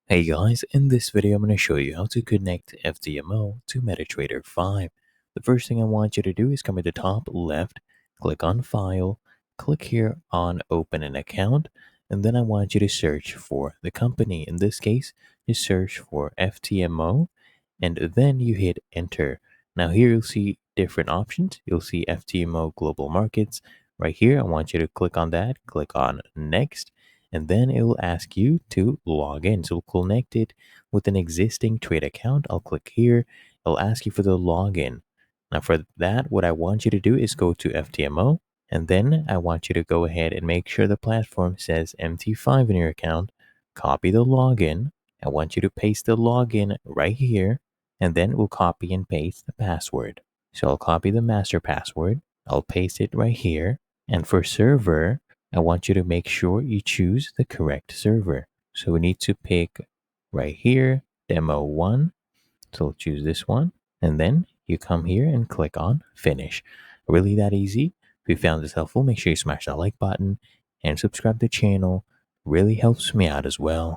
Hey guys, in this video I'm going to show you how to connect FTMO to MetaTrader 5. The first thing I want you to do is come at the top left, click on File, click here on Open an Account, and then I want you to search for the company. In this case, you search for FTMO, and then you hit Enter. Now here you'll see different options. You'll see FTMO Global Markets. Right here, I want you to click on that, click on Next, and then it will ask you to log in. So connect it with an existing trade account. I'll click here. It'll ask you for the login. Now for that, what I want you to do is go to FTMO, and then I want you to go ahead and make sure the platform says MT5 in your account. Copy the login. I want you to paste the login right here, and then we'll copy and paste the password. So I'll copy the master password. I'll paste it right here. And for server, I want you to make sure you choose the correct server. So we need to pick right here, demo 1. So choose this one. And then you come here and click on finish. Really that easy. If you found this helpful, make sure you smash that like button and subscribe to the channel. Really helps me out as well.